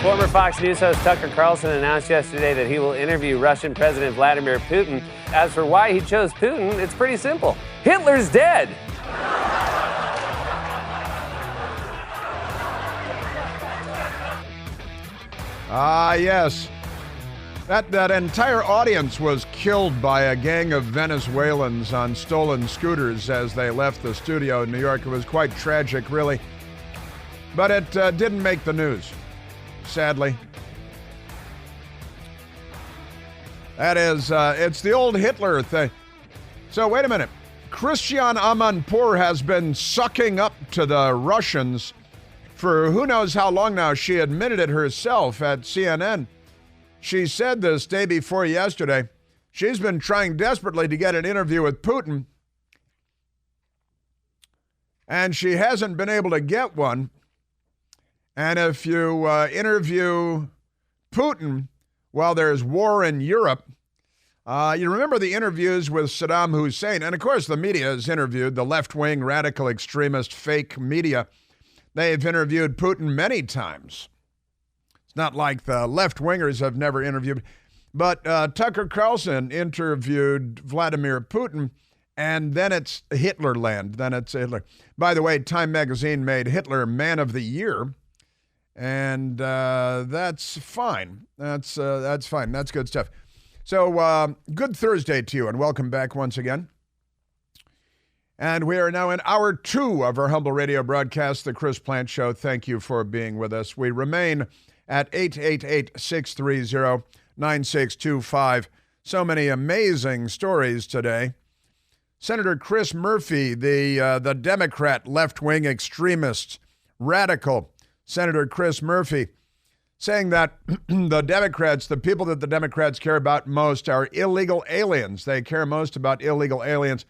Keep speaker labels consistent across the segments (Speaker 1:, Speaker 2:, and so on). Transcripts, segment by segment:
Speaker 1: Former Fox News host Tucker Carlson announced yesterday that he will interview Russian President Vladimir Putin. As for why he chose Putin, it's pretty simple. Hitler's dead.
Speaker 2: Yes. That entire audience was killed by a gang of Venezuelans on stolen scooters as they left the studio in New York. It was quite tragic, really. But it didn't make the news, sadly. That is, it's the old Hitler thing. So wait a minute. Christiane Amanpour has been sucking up to the Russians for who knows how long now. She admitted it herself at CNN. She said this day before yesterday. She's been trying desperately to get an interview with Putin, and she hasn't been able to get one. And if you interview Putin while there's war in Europe, you remember the interviews with Saddam Hussein. And of course, the media has interviewed the left-wing, radical, extremist, fake media. They've interviewed Putin many times. It's not like the left-wingers have never interviewed. But Tucker Carlson interviewed Vladimir Putin, and then it's Hitlerland. Then it's Hitler. By the way, Time magazine made Hitler Man of the Year. And that's fine. That's fine. That's good stuff. So good Thursday to you, and welcome back once again. And we are now in hour 2 of our humble radio broadcast, The Chris Plante Show. Thank you for being with us. We remain at 888-630-9625. So many amazing stories today. Senator Chris Murphy, the Democrat left-wing extremist, radical, Senator Chris Murphy, saying that the Democrats, the people that the Democrats care about most are illegal aliens. They care most about illegal aliens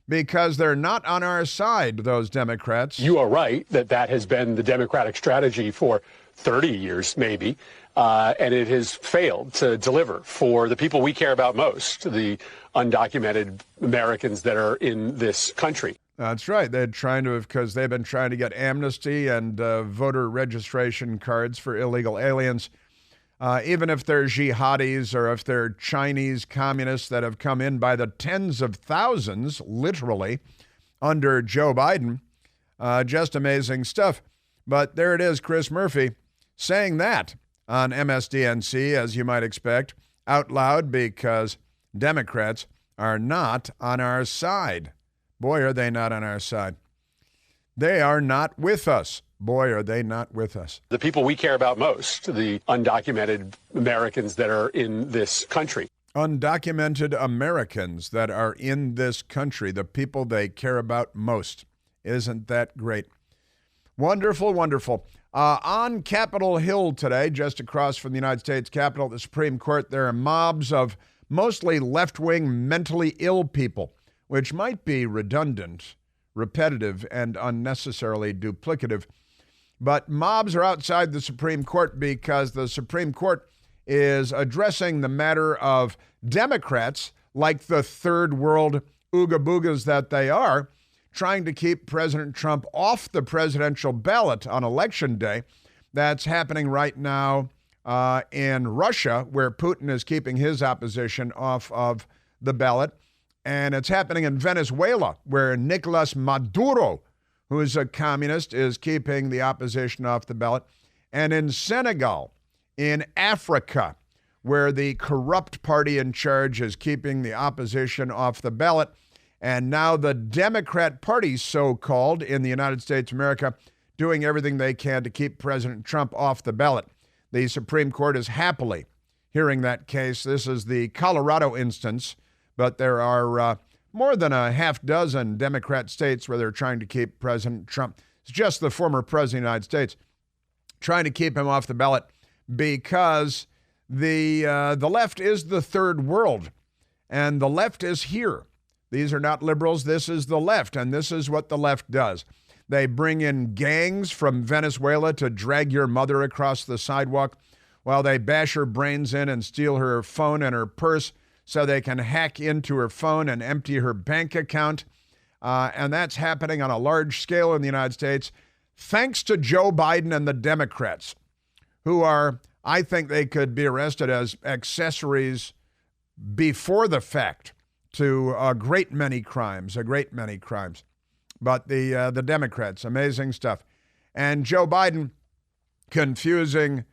Speaker 2: because they're not on our side, those Democrats.
Speaker 3: You are right that has been the Democratic strategy for 30 years, maybe, and it has failed to deliver for the people we care about most, the undocumented Americans that are in this country.
Speaker 2: That's right. Because they've been trying to get amnesty and voter registration cards for illegal aliens, even if they're jihadis or if they're Chinese communists that have come in by the tens of thousands, literally, under Joe Biden. Just amazing stuff. But there it is, Chris Murphy saying that on MSDNC, as you might expect, out loud, because Democrats are not on our side. Boy, are they not on our side. They are not with us. Boy, are they not with us.
Speaker 3: The people we care about most, the undocumented Americans that are in this country.
Speaker 2: Undocumented Americans that are in this country, the people they care about most. Isn't that great? Wonderful, wonderful. On Capitol Hill today, just across from the United States Capitol, the Supreme Court, there are mobs of mostly left-wing, mentally ill people, which might be redundant, repetitive, and unnecessarily duplicative. But mobs are outside the Supreme Court because the Supreme Court is addressing the matter of Democrats, like the third world ooga boogas that they are, trying to keep President Trump off the presidential ballot on Election Day. That's happening right now in Russia, where Putin is keeping his opposition off of the ballot. And it's happening in Venezuela, where Nicolas Maduro, who is a communist, is keeping the opposition off the ballot. And in Senegal, in Africa, where the corrupt party in charge is keeping the opposition off the ballot. And now the Democrat Party, so-called, in the United States of America, doing everything they can to keep President Trump off the ballot. The Supreme Court is happily hearing that case. This is the Colorado instance, but there are more than a half dozen Democrat states where they're trying to keep President Trump. It's just the former president of the United States trying to keep him off the ballot because the left is the third world, and the left is here. These are not liberals. This is the left, and this is what the left does. They bring in gangs from Venezuela to drag your mother across the sidewalk while they bash her brains in and steal her phone and her purse so they can hack into her phone and empty her bank account. And that's happening on a large scale in the United States, thanks to Joe Biden and the Democrats, who are, I think they could be arrested as accessories before the fact to a great many crimes. But the Democrats, amazing stuff. And Joe Biden confusing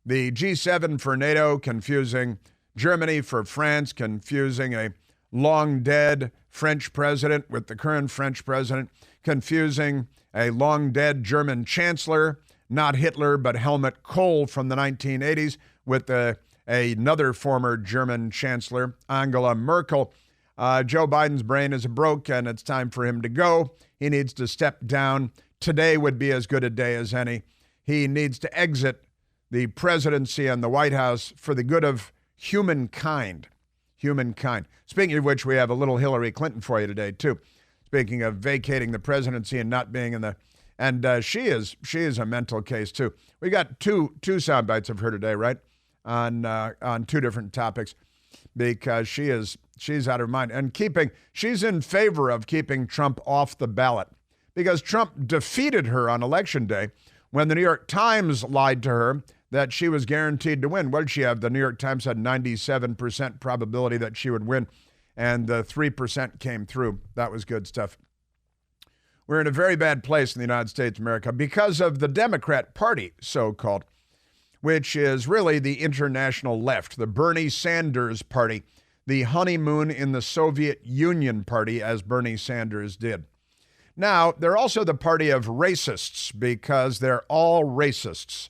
Speaker 2: the G7 for NATO, confusing Germany for France, confusing a long-dead French president with the current French president, confusing a long-dead German chancellor, not Hitler, but Helmut Kohl from the 1980s, with another former German chancellor, Angela Merkel. Joe Biden's brain is broke, and it's time for him to go. He needs to step down. Today would be as good a day as any. He needs to exit the presidency and the White House for the good of humankind. Speaking of which, we have a little Hillary Clinton for you today, too. Speaking of vacating the presidency and not being in the... And she is a mental case, too. We got two sound bites of her today, right? On two different topics, because she's out of her mind. And she's in favor of keeping Trump off the ballot, because Trump defeated her on Election Day when the New York Times lied to her that she was guaranteed to win. What did she have? The New York Times had 97% probability that she would win, and the 3% came through. That was good stuff. We're in a very bad place in the United States of America because of the Democrat Party, so-called, which is really the international left, the Bernie Sanders Party, the honeymoon in the Soviet Union party, as Bernie Sanders did. Now, they're also the party of racists because they're all racists.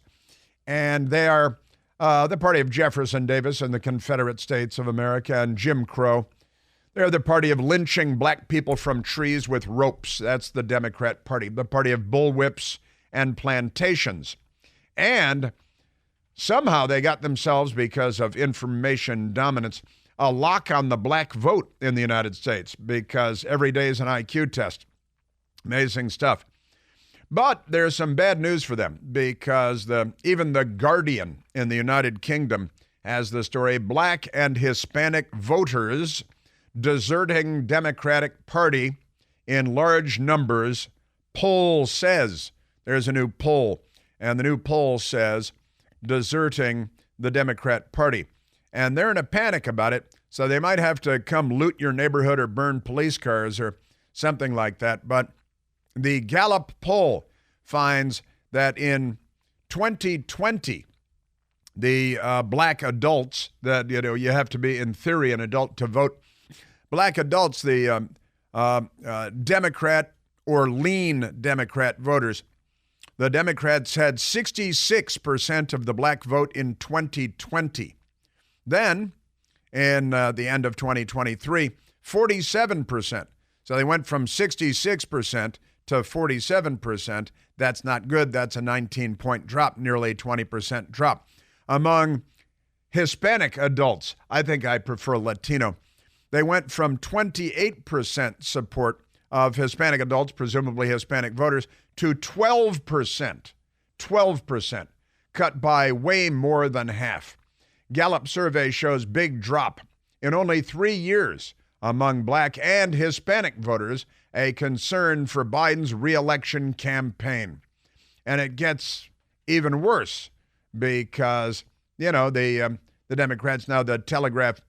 Speaker 2: And they are the party of Jefferson Davis and the Confederate States of America and Jim Crow. They're the party of lynching black people from trees with ropes. That's the Democrat Party, the party of bullwhips and plantations. And somehow they got themselves, because of information dominance, a lock on the black vote in the United States, because every day is an IQ test. Amazing stuff. But there's some bad news for them, because even the Guardian in the United Kingdom has the story, Black and Hispanic voters deserting Democratic Party in large numbers. Poll says, there's a new poll, and the new poll says deserting the Democrat Party. And they're in a panic about it, so they might have to come loot your neighborhood or burn police cars or something like that. But the Gallup poll finds that in 2020, the black adults, that you have to be in theory an adult to vote, black adults, the Democrat or lean Democrat voters, the Democrats had 66% of the black vote in 2020. Then, in the end of 2023, 47%. So they went from 66% to 47%. That's not good. That's a 19-point drop, nearly 20% drop. Among Hispanic adults, I think I prefer Latino. They went from 28% support of Hispanic adults, presumably Hispanic voters, to 12%. 12%, cut by way more than half. Gallup survey shows big drop in only 3 years among black and Hispanic voters, a concern for Biden's re-election campaign. And it gets even worse because, the Democrats, now the Telegraph,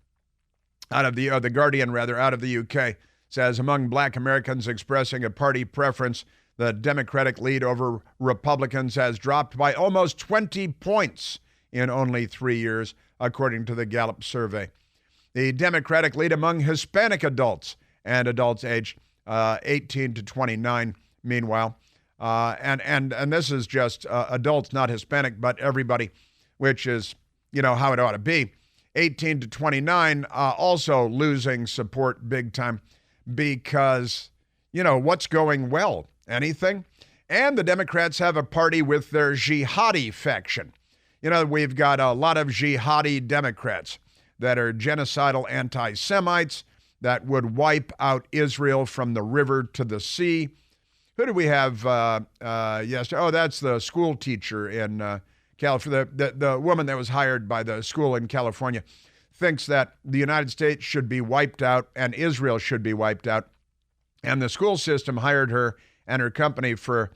Speaker 2: the Guardian out of the UK, says among black Americans expressing a party preference, the Democratic lead over Republicans has dropped by almost 20 points in only 3 years, according to the Gallup survey. The Democratic lead among Hispanic adults and adults aged 18 to 29, meanwhile. And this is just adults, not Hispanic, but everybody, which is, how it ought to be. 18 to 29 also losing support big time because, what's going well? Anything? And the Democrats have a party with their jihadi faction. We've got a lot of jihadi Democrats that are genocidal anti-Semites that would wipe out Israel from the river to the sea. Who do we have yesterday? Oh, that's the school teacher in California. The woman that was hired by the school in California thinks that the United States should be wiped out and Israel should be wiped out. And the school system hired her and her company for,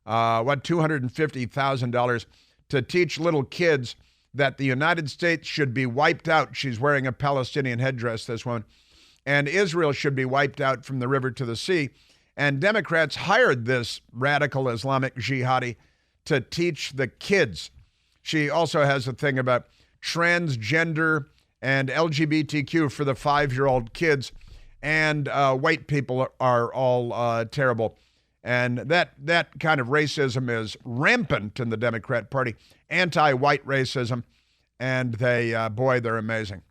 Speaker 2: $250,000 to teach little kids that the United States should be wiped out. She's wearing a Palestinian headdress, this woman. And Israel should be wiped out from the river to the sea. And Democrats hired this radical Islamic jihadi to teach the kids. She also has a thing about transgender and LGBTQ for the 5-year-old kids. And white people are all terrible. And that kind of racism is rampant in the Democrat Party, anti-white racism, and they're amazing.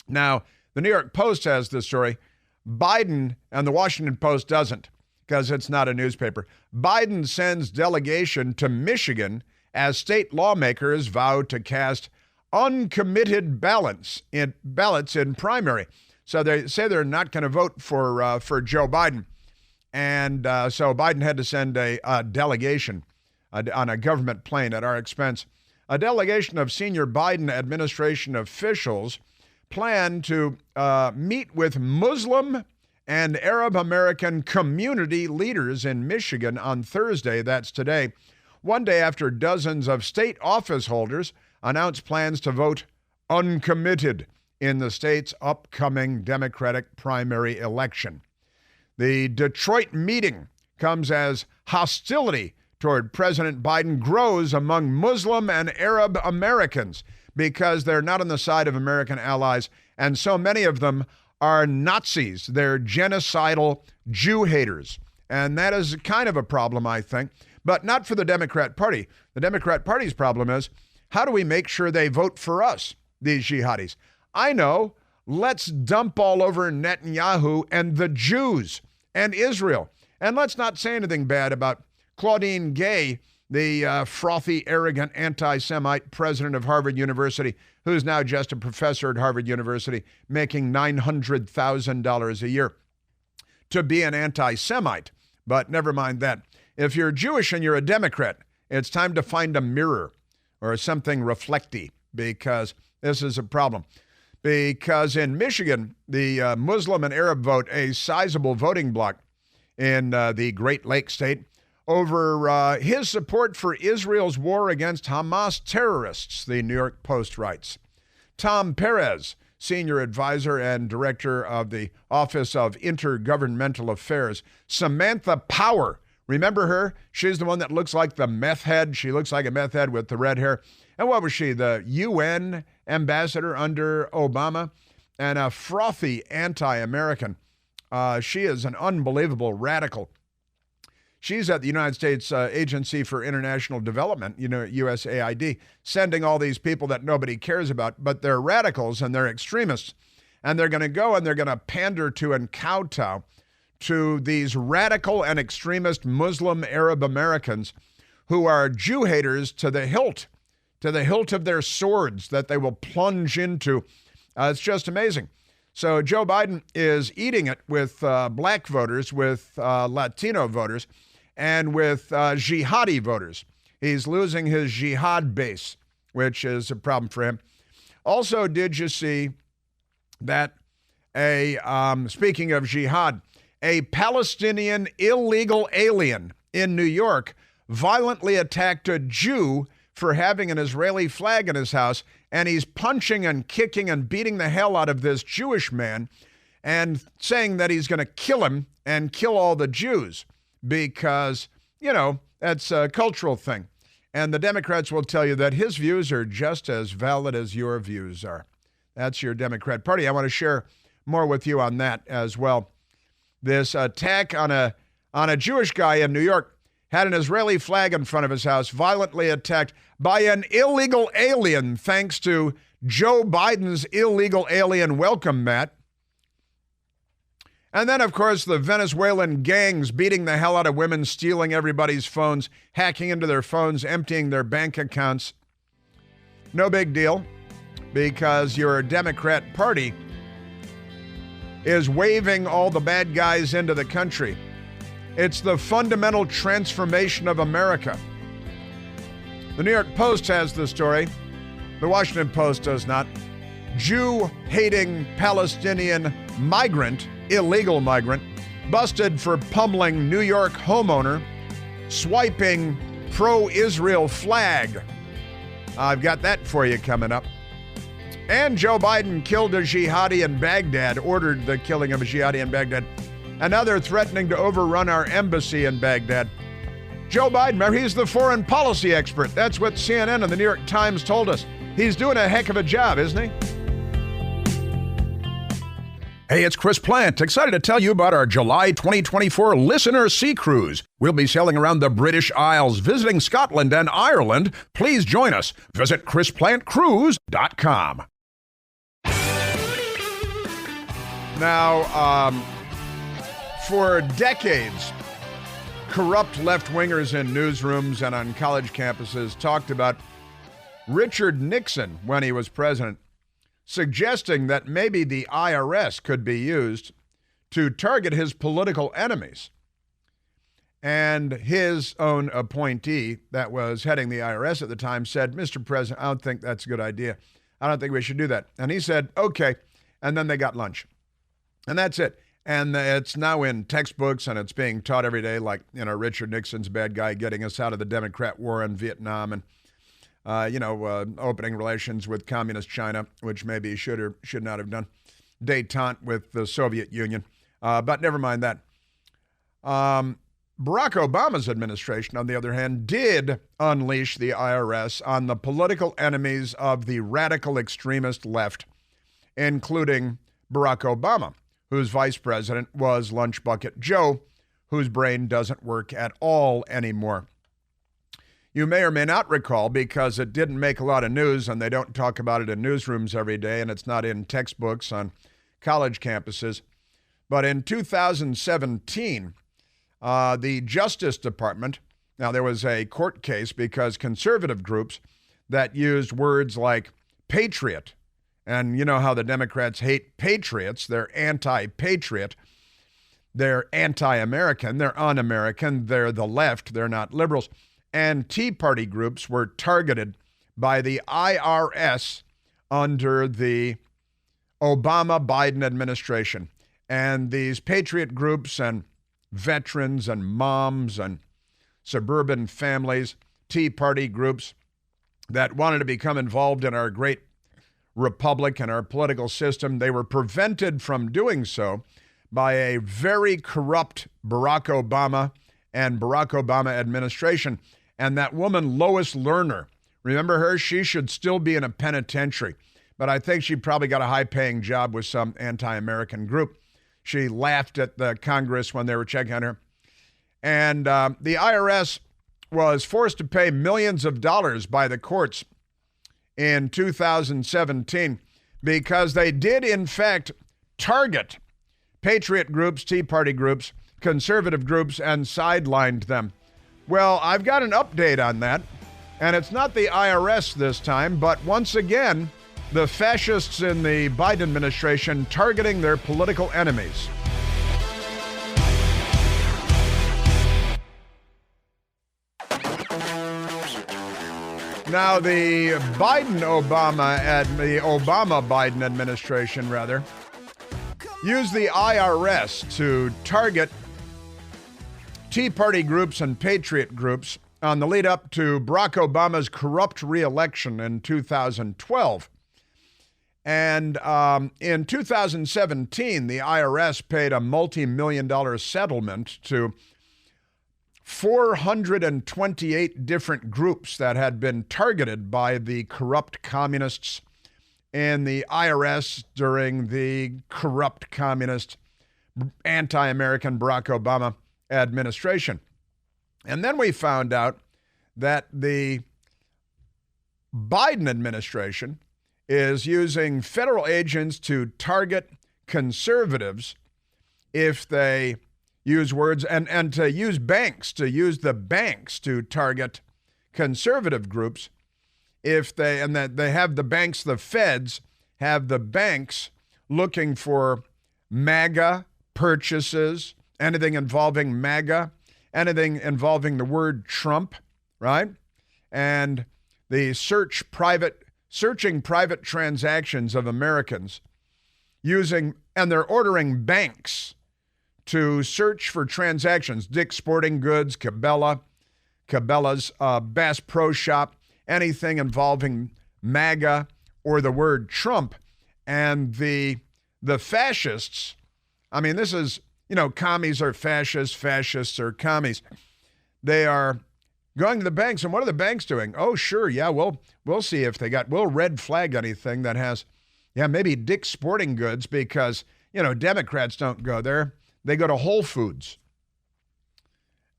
Speaker 2: Now, the New York Post has this story. Biden, and the Washington Post doesn't, because it's not a newspaper. Biden sends delegation to Michigan as state lawmakers vow to cast uncommitted ballots in primary. So they say they're not going to vote for Joe Biden. And so Biden had to send a delegation on a government plane at our expense. A delegation of senior Biden administration officials plan to meet with Muslim and Arab American community leaders in Michigan on Thursday, that's today, one day after dozens of state office holders announced plans to vote uncommitted in the state's upcoming Democratic primary election. The Detroit meeting comes as hostility toward President Biden grows among Muslim and Arab Americans because they're not on the side of American allies, and so many of them are Nazis. They're genocidal Jew haters, and that is kind of a problem, I think, but not for the Democrat Party. The Democrat Party's problem is, how do we make sure they vote for us, these jihadis? I know, let's dump all over Netanyahu and the Jews and Israel. And let's not say anything bad about Claudine Gay, the frothy, arrogant, anti-Semite president of Harvard University, who's now just a professor at Harvard University, making $900,000 a year, to be an anti-Semite. But never mind that. If you're Jewish and you're a Democrat, it's time to find a mirror or something reflecty, because this is a problem. Because in Michigan, the Muslim and Arab vote, a sizable voting bloc in the Great Lakes state, over his support for Israel's war against Hamas terrorists, the New York Post writes. Tom Perez, senior advisor and director of the Office of Intergovernmental Affairs. Samantha Power, remember her? She's the one that looks like the meth head. She looks like a meth head with the red hair. And what was she, the UN ambassador under Obama? And a frothy anti-American. She is an unbelievable radical. She's at the United States Agency for International Development, USAID, sending all these people that nobody cares about, but they're radicals and they're extremists. And they're going to go and they're going to pander to and kowtow to these radical and extremist Muslim Arab Americans who are Jew haters to the hilt of their swords that they will plunge into. It's just amazing. So Joe Biden is eating it with black voters, with Latino voters, and with jihadi voters. He's losing his jihad base, which is a problem for him. Also, did you see that speaking of jihad, a Palestinian illegal alien in New York violently attacked a Jew for having an Israeli flag in his house, and he's punching and kicking and beating the hell out of this Jewish man and saying that he's going to kill him and kill all the Jews because, that's a cultural thing. And the Democrats will tell you that his views are just as valid as your views are. That's your Democrat Party. I want to share more with you on that as well. This attack on a Jewish guy in New York had an Israeli flag in front of his house, violently attacked by an illegal alien, thanks to Joe Biden's illegal alien welcome mat. And then, of course, the Venezuelan gangs beating the hell out of women, stealing everybody's phones, hacking into their phones, emptying their bank accounts. No big deal, because your Democrat Party is waving all the bad guys into the country. It's the fundamental transformation of America. The New York Post has the story. The Washington Post does not. Jew-hating Palestinian migrant, illegal migrant, busted for pummeling New York homeowner, swiping pro-Israel flag. I've got that for you coming up. And Joe Biden killed a jihadi in Baghdad, ordered the killing of a jihadi in Baghdad. Another threatening to overrun our embassy in Baghdad. Joe Biden, he's the foreign policy expert. That's what CNN and the New York Times told us. He's doing a heck of a job, isn't he? Hey, it's Chris Plant. Excited to tell you about our July 2024 Listener Sea Cruise. We'll be sailing around the British Isles, visiting Scotland and Ireland. Please join us. Visit ChrisPlantCruise.com. Now, for decades, corrupt left-wingers in newsrooms and on college campuses talked about Richard Nixon when he was president, suggesting that maybe the IRS could be used to target his political enemies. And his own appointee that was heading the IRS at the time said, Mr. President, I don't think that's a good idea. I don't think we should do that. And he said, okay. And then they got lunch. And that's it. And it's now in textbooks and it's being taught every day, like, Richard Nixon's a bad guy getting us out of the Democrat war in Vietnam and opening relations with communist China, which maybe he should or should not have done. Détente with the Soviet Union. But never mind that. Barack Obama's administration, on the other hand, did unleash the IRS on the political enemies of the radical extremist left, including Barack Obama, whose vice president was Lunch Bucket Joe, whose brain doesn't work at all anymore. You may or may not recall, because it didn't make a lot of news and they don't talk about it in newsrooms every day and it's not in textbooks on college campuses. But in 2017, the Justice Department, now there was a court case because conservative groups that used words like patriot, and you know how the Democrats hate patriots, they're anti-patriot, they're anti-American, they're un-American, they're the left, they're not liberals. And Tea Party groups were targeted by the IRS under the Obama-Biden administration. And these patriot groups and veterans and moms and suburban families, Tea Party groups that wanted to become involved in our great republic and our political system, they were prevented from doing so by a very corrupt Barack Obama and Barack Obama administration. And that woman, Lois Lerner, remember her? She should still be in a penitentiary. But I think she probably got a high-paying job with some anti-American group. She laughed at the Congress when they were checking on her. And the IRS was forced to pay millions of dollars by the courts in 2017 because they did, in fact, target patriot groups, Tea Party groups, conservative groups, and sidelined them. Well, I've got an update on that, and it's not the IRS this time, but once again, the fascists in the Biden administration targeting their political enemies. Now, the Obama-Biden administration, used the IRS to target Tea Party groups and patriot groups on the lead up to Barack Obama's corrupt re-election in 2012. And in 2017, the IRS paid a multi-million-dollar settlement to 428 different groups that had been targeted by the corrupt communists in the IRS during the corrupt communist anti-American Barack Obama administration. And then we found out that the Biden administration is using federal agents to target conservatives if they use words, and to use the banks to target conservative groups if they, and that they have the banks, the feds have the banks looking for MAGA purchases, anything involving MAGA, anything involving the word Trump, right? And the searching private transactions of Americans using, and they're ordering banks to search for transactions. Dick's Sporting Goods, Cabela's, Bass Pro Shop, anything involving MAGA or the word Trump. And the fascists, I mean, this is, commies are fascists, fascists are commies. They are going to the banks, and what are the banks doing? Oh, sure, yeah, we'll see if we'll red flag anything that has, maybe Dick's Sporting Goods, because, Democrats don't go there. They go to Whole Foods.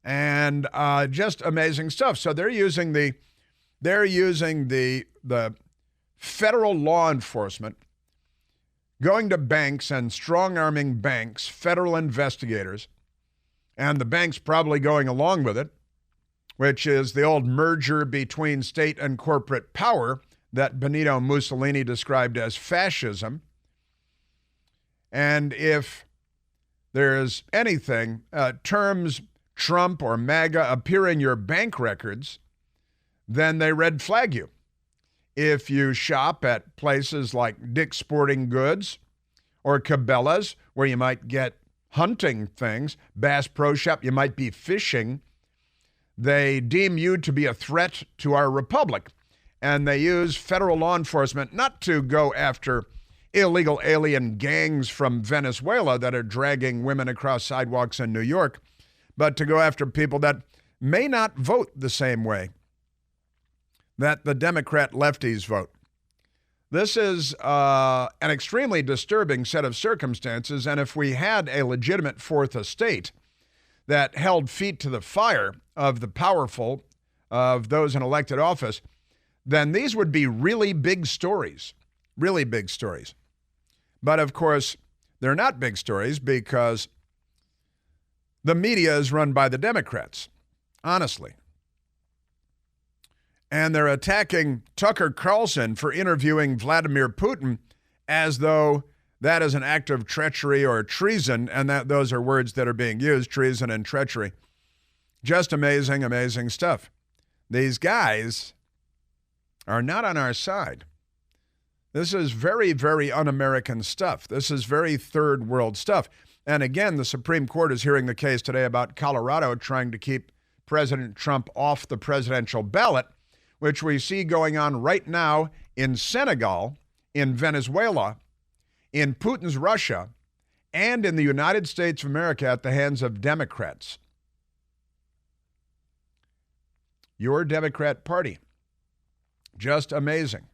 Speaker 2: And just amazing stuff. So they're using the federal law enforcement going to banks and strong-arming banks, federal investigators, and the banks probably going along with it, which is the old merger between state and corporate power that Benito Mussolini described as fascism. And if there's anything, terms Trump or MAGA appear in your bank records, then they red flag you. If you shop at places like Dick's Sporting Goods or Cabela's, where you might get hunting things, Bass Pro Shop, you might be fishing, they deem you to be a threat to our republic. And they use federal law enforcement not to go after illegal alien gangs from Venezuela that are dragging women across sidewalks in New York, but to go after people that may not vote the same way that the Democrat lefties vote. This is an extremely disturbing set of circumstances, and if we had a legitimate fourth estate that held feet to the fire of the powerful, of those in elected office, then these would be really big stories, really big stories. But of course, they're not big stories because the media is run by the Democrats, honestly. And they're attacking Tucker Carlson for interviewing Vladimir Putin as though that is an act of treachery or treason, and that those are words that are being used, treason and treachery. Just amazing, amazing stuff. These guys are not on our side. This is very, very un-American stuff. This is very third world stuff. And again, the Supreme Court is hearing the case today about Colorado trying to keep President Trump off the presidential ballot, which we see going on right now in Senegal, in Venezuela, in Putin's Russia, and in the United States of America at the hands of Democrats. Your Democrat Party. Just amazing.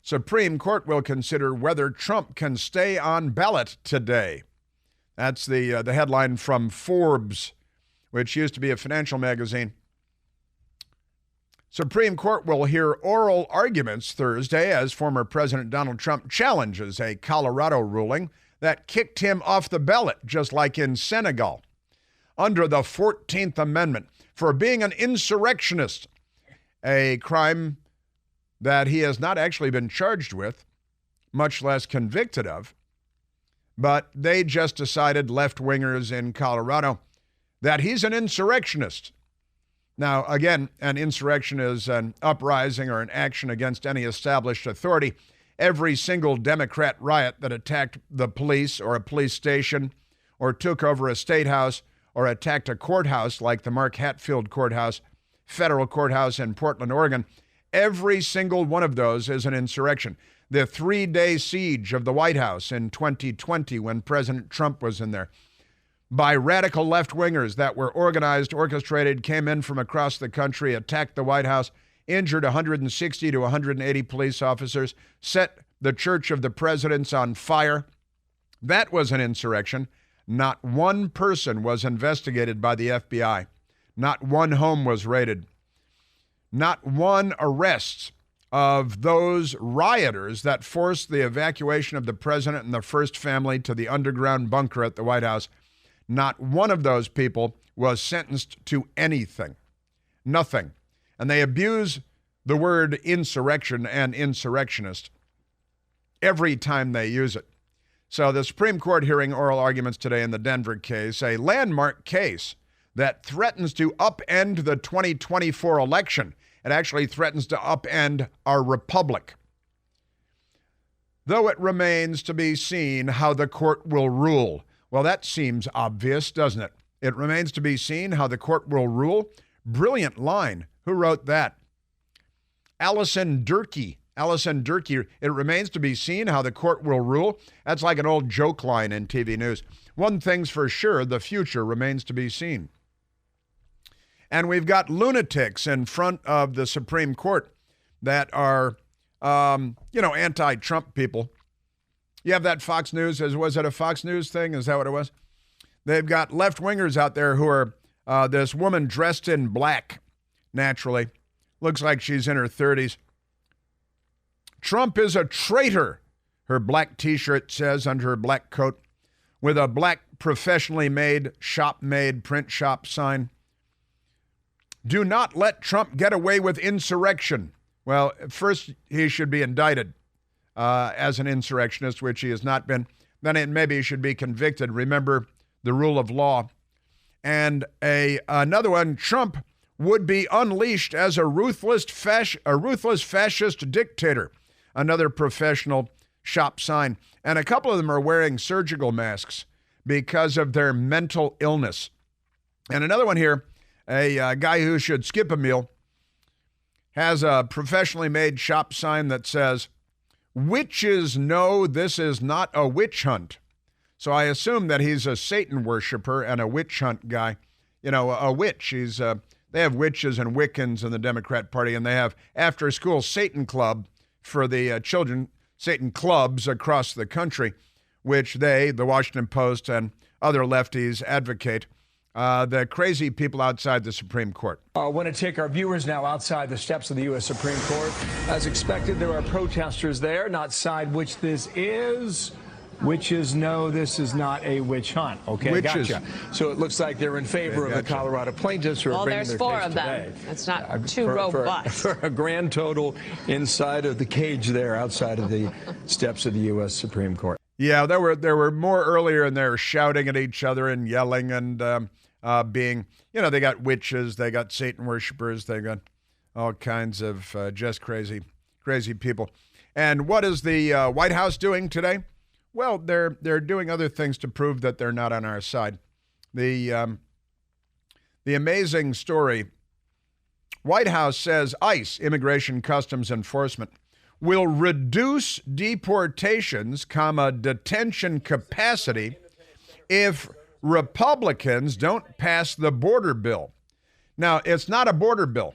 Speaker 2: Supreme Court will consider whether Trump can stay on ballot today. That's the headline from Forbes, which used to be a financial magazine. Supreme Court will hear oral arguments Thursday as former President Donald Trump challenges a Colorado ruling that kicked him off the ballot, just like in Senegal, under the 14th Amendment for being an insurrectionist, a crime that he has not actually been charged with, much less convicted of. But they just decided, left-wingers in Colorado, that he's an insurrectionist. Now, again, an insurrection is an uprising or an action against any established authority. Every single Democrat riot that attacked the police or a police station or took over a state house or attacked a courthouse like the Mark Hatfield Courthouse, federal courthouse in Portland, Oregon, every single one of those is an insurrection. The 3-day siege of the White House in 2020 when President Trump was in there, by radical left-wingers that were organized, orchestrated, came in from across the country, attacked the White House, injured 160 to 180 police officers, set the Church of the Presidents on fire. That was an insurrection. Not one person was investigated by the FBI. Not one home was raided. Not one arrest of those rioters that forced the evacuation of the president and the first family to the underground bunker at the White House. Not one of those people was sentenced to anything. Nothing. And they abuse the word insurrection and insurrectionist every time they use it. So the Supreme Court hearing oral arguments today in the Denver case, a landmark case that threatens to upend the 2024 election. It actually threatens to upend our republic. Though it remains to be seen how the court will rule. Well, that seems obvious, doesn't it? It remains to be seen how the court will rule. Brilliant line. Who wrote that? Allison Durkee. Allison Durkee, it remains to be seen how the court will rule. That's like an old joke line in TV news. One thing's for sure, the future remains to be seen. And we've got lunatics in front of the Supreme Court that are, anti-Trump people. You have that Fox News, was it a Fox News thing? Is that what it was? They've got left-wingers out there who are this woman dressed in black, naturally. Looks like she's in her 30s. Trump is a traitor, her black T-shirt says under her black coat, with a black professionally made, shop-made print shop sign. Do not let Trump get away with insurrection. Well, first he should be indicted as an insurrectionist, which he has not been. Then maybe he should be convicted. Remember the rule of law. And another one, Trump would be unleashed as a ruthless fascist dictator. Another professional shop sign. And a couple of them are wearing surgical masks because of their mental illness. And another one here, a guy who should skip a meal, has a professionally made shop sign that says, "Witches know this is not a witch hunt." So I assume that he's a Satan worshiper and a witch hunt guy. You know, a witch. They have witches and Wiccans in the Democrat Party, and they have after-school Satan Club for the children, Satan clubs across the country, which the Washington Post and other lefties advocate. The crazy people outside the Supreme Court.
Speaker 4: I want to take our viewers now outside the steps of the U.S. Supreme Court. As expected, there are protesters there, not side which this is. Witches know this is not a witch hunt. Okay,
Speaker 2: Witches.
Speaker 4: gotcha. So it looks like they're in favor of the Colorado plaintiffs who are bringing their case today.
Speaker 5: Well, there's 4 of them. It's not too robust.
Speaker 4: For a grand total inside of the cage there, outside of the steps of the U.S. Supreme Court.
Speaker 2: Yeah, there were more earlier, and they were shouting at each other and yelling and being, they got witches, they got Satan worshipers, they got all kinds of just crazy people. And what is the White House doing today? Well, they're doing other things to prove that they're not on our side. The amazing story, White House says ICE, Immigration Customs Enforcement, will reduce deportations, detention capacity if Republicans don't pass the border bill. Now, it's not a border bill,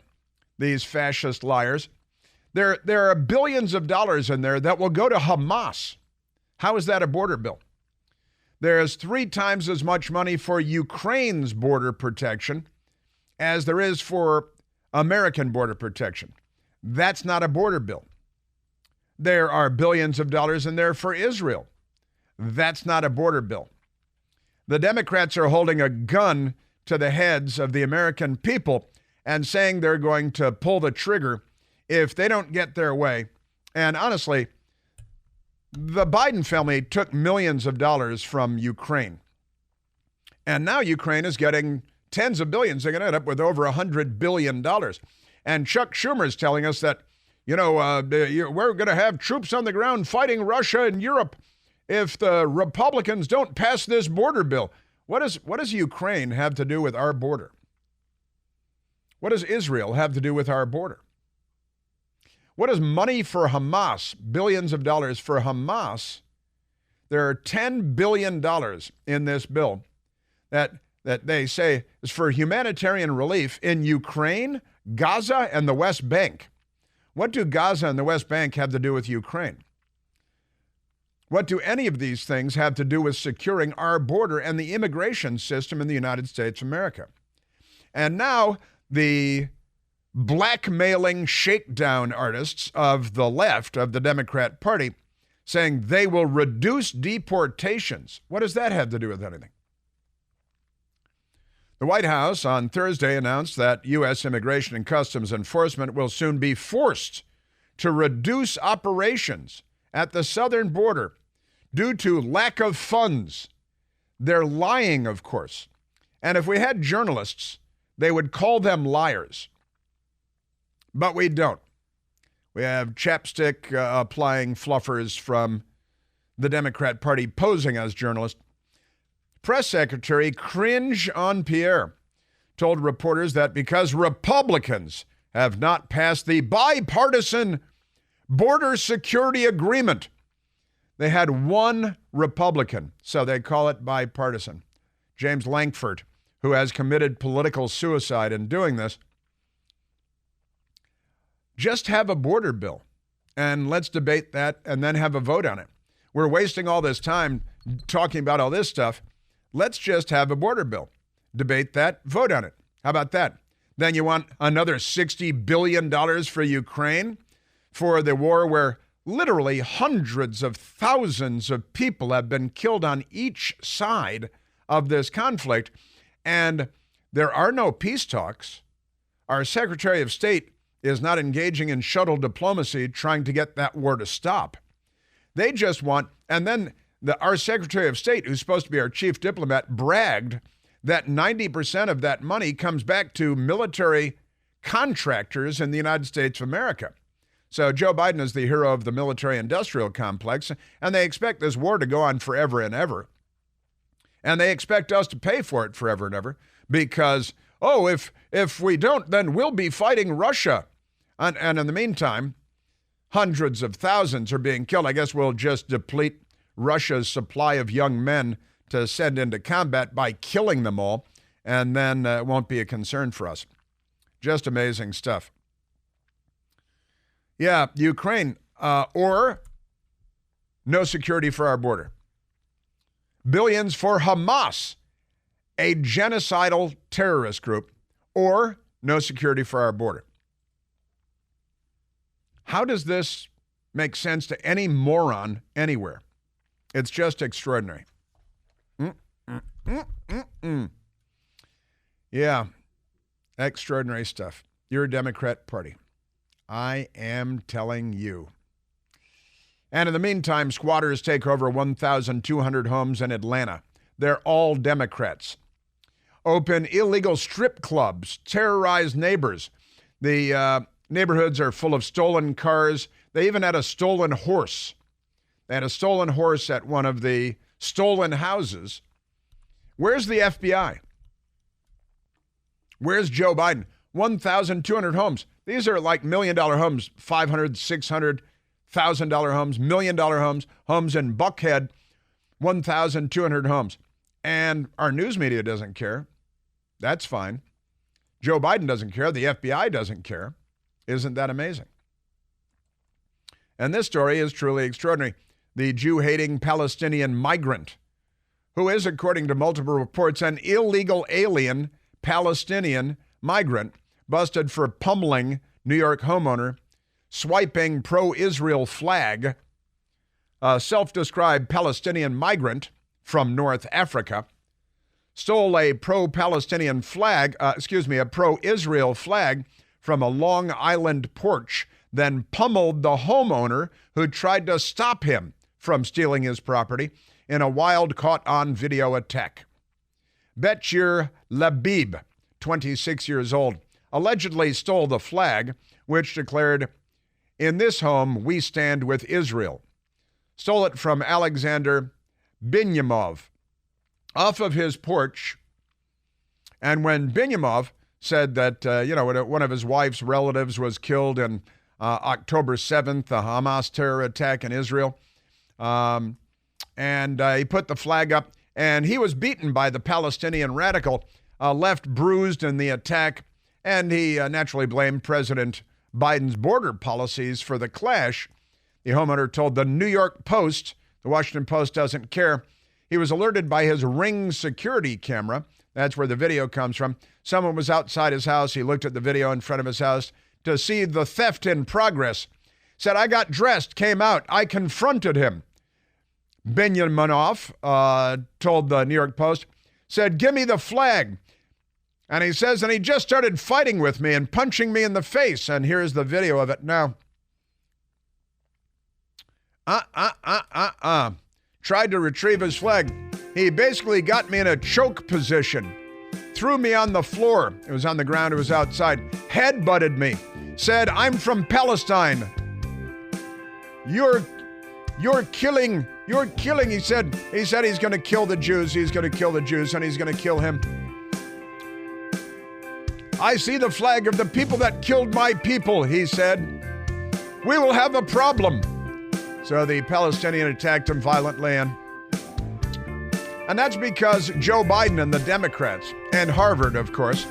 Speaker 2: these fascist liars. There are billions of dollars in there that will go to Hamas. How is that a border bill? There's 3 times as much money for Ukraine's border protection as there is for American border protection. That's not a border bill. There are billions of dollars in there for Israel. That's not a border bill. The Democrats are holding a gun to the heads of the American people and saying they're going to pull the trigger if they don't get their way. And honestly, the Biden family took millions of dollars from Ukraine. And now Ukraine is getting tens of billions. They're going to end up with over $100 billion. And Chuck Schumer is telling us that, we're going to have troops on the ground fighting Russia and Europe if the Republicans don't pass this border bill. What does Ukraine have to do with our border? What does Israel have to do with our border? What is money for Hamas, billions of dollars for Hamas? There are $10 billion in this bill that they say is for humanitarian relief in Ukraine, Gaza, and the West Bank. What do Gaza and the West Bank have to do with Ukraine? What do any of these things have to do with securing our border and the immigration system in the United States of America? And now the blackmailing shakedown artists of the left of the Democrat Party saying they will reduce deportations. What does that have to do with anything? The White House on Thursday announced that U.S. Immigration and Customs Enforcement will soon be forced to reduce operations at the southern border due to lack of funds. They're lying, of course. And if we had journalists, they would call them liars. But we don't. We have chapstick applying fluffers from the Democrat Party posing as journalists. Press Secretary Cringe on Pierre told reporters that because Republicans have not passed the bipartisan border security agreement. They had one Republican, so they call it bipartisan, James Lankford, who has committed political suicide in doing this. Just have a border bill, and let's debate that and then have a vote on it. We're wasting all this time talking about all this stuff. Let's just have a border bill. Debate that, vote on it. How about that? Then you want another $60 billion for Ukraine, for the war where literally hundreds of thousands of people have been killed on each side of this conflict, and there are no peace talks. Our Secretary of State is not engaging in shuttle diplomacy trying to get that war to stop. They just want, and then our Secretary of State, who's supposed to be our chief diplomat, bragged that 90% of that money comes back to military contractors in the United States of America. So Joe Biden is the hero of the military-industrial complex, and they expect this war to go on forever and ever. And they expect us to pay for it forever and ever because, if we don't, then we'll be fighting Russia. And in the meantime, hundreds of thousands are being killed. I guess we'll just deplete Russia's supply of young men to send into combat by killing them all, and then it won't be a concern for us. Just amazing stuff. Yeah, Ukraine, or no security for our border. Billions for Hamas, a genocidal terrorist group, or no security for our border. How does this make sense to any moron anywhere? It's just extraordinary. Yeah, extraordinary stuff. You're a Democrat Party. I am telling you. And in the meantime, squatters take over 1,200 homes in Atlanta. They're all Democrats. Open illegal strip clubs, terrorize neighbors. The neighborhoods are full of stolen cars. They even had a stolen horse. They had a stolen horse at one of the stolen houses. Where's the FBI? Where's Joe Biden? 1,200 homes. These are like $1 million homes, $500,000, $600,000 homes, $1 million homes, homes in Buckhead, 1,200 homes. And our news media doesn't care. That's fine. Joe Biden doesn't care. The FBI doesn't care. Isn't that amazing? And this story is truly extraordinary. The Jew-hating Palestinian migrant, who is, according to multiple reports, an illegal alien Palestinian migrant, busted for pummeling New York homeowner, swiping pro-Israel flag. A self-described Palestinian migrant from North Africa stole a pro-Palestinian flag, a pro-Israel flag from a Long Island porch, then pummeled the homeowner who tried to stop him from stealing his property in a wild caught-on-video attack. Betshir Labib, 26 years old, allegedly stole the flag, which declared, "In this home, we stand with Israel." Stole it from Alexander Binyamov off of his porch. And when Binyamov said that, one of his wife's relatives was killed in October 7th, the Hamas terror attack in Israel, and he put the flag up, and he was beaten by the Palestinian radical, left bruised in the attack, and he naturally blamed President Biden's border policies for the clash. The homeowner told the New York Post, the Washington Post doesn't care, he was alerted by his Ring security camera. That's where the video comes from. Someone was outside his house. He looked at the video in front of his house to see the theft in progress. Said, "I got dressed, came out. I confronted him." Benyaminov told the New York Post, said, "Give me the flag." And he says, and he just started fighting with me and punching me in the face. And here's the video of it now. Tried to retrieve his flag. He basically got me in a choke position. Threw me on the floor. It was on the ground. It was outside. Headbutted me. Said, "I'm from Palestine. You're killing. He said he's going to kill the Jews. He's going to kill the Jews, and he's going to kill him. I see the flag of the people that killed my people, he said. We will have a problem. So the Palestinian attacked him violently, and that's because Joe Biden and the Democrats, and Harvard, of course.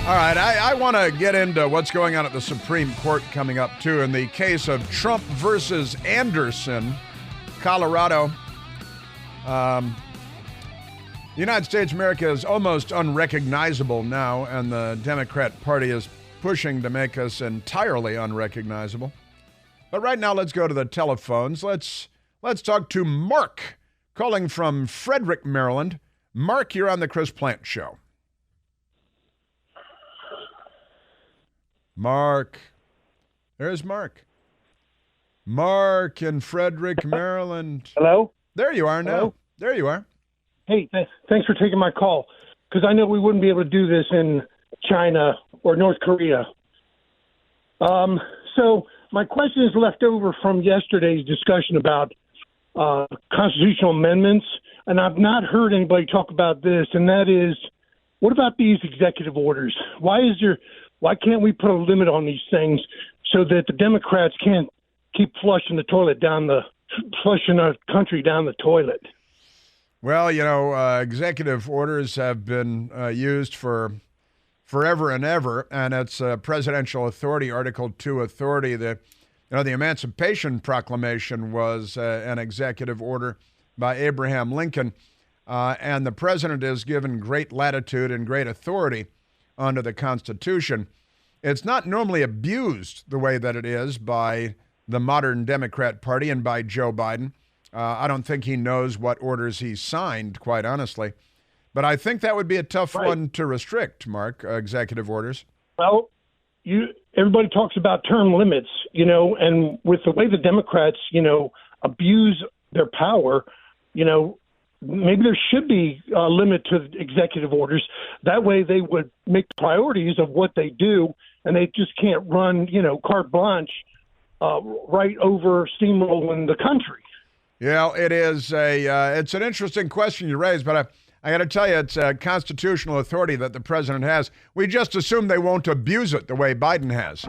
Speaker 2: All right, I want to get into what's going on at the Supreme Court coming up, too, in the case of Trump versus Anderson, Colorado. The United States of America is almost unrecognizable now, and the Democrat Party is pushing to make us entirely unrecognizable. But right now, let's go to the telephones. Let's talk to Mark, calling from Frederick, Maryland. Mark, you're on the Chris Plante Show. Mark. There's Mark. Mark in Frederick, Maryland.
Speaker 6: Hello?
Speaker 2: There you are now.
Speaker 6: Hello?
Speaker 2: There you are.
Speaker 6: Hey, thanks for taking my call, because I know we wouldn't be able to do this in China or North Korea. So my question is left over from yesterday's discussion about constitutional amendments, and I've not heard anybody talk about this, and that is, what about these executive orders? Why can't we put a limit on these things so that the Democrats can't keep flushing our country down the toilet?
Speaker 2: Well, executive orders have been used for forever and ever, and it's presidential authority, Article 2 authority. The Emancipation Proclamation was an executive order by Abraham Lincoln, and the president is given great latitude and great authority under the Constitution. It's not normally abused the way that it is by the modern Democrat Party and by Joe Biden. I don't think he knows what orders he signed, quite honestly. But I think that would be a tough one to restrict, Mark, executive orders.
Speaker 6: Well, everybody talks about term limits, and with the way the Democrats, abuse their power, maybe there should be a limit to executive orders. That way they would make priorities of what they do, and they just can't run, carte blanche right over steamrolling the country.
Speaker 2: Yeah, it is it's an interesting question you raised, but I got to tell you, it's a constitutional authority that the president has. We just assume they won't abuse it the way Biden has.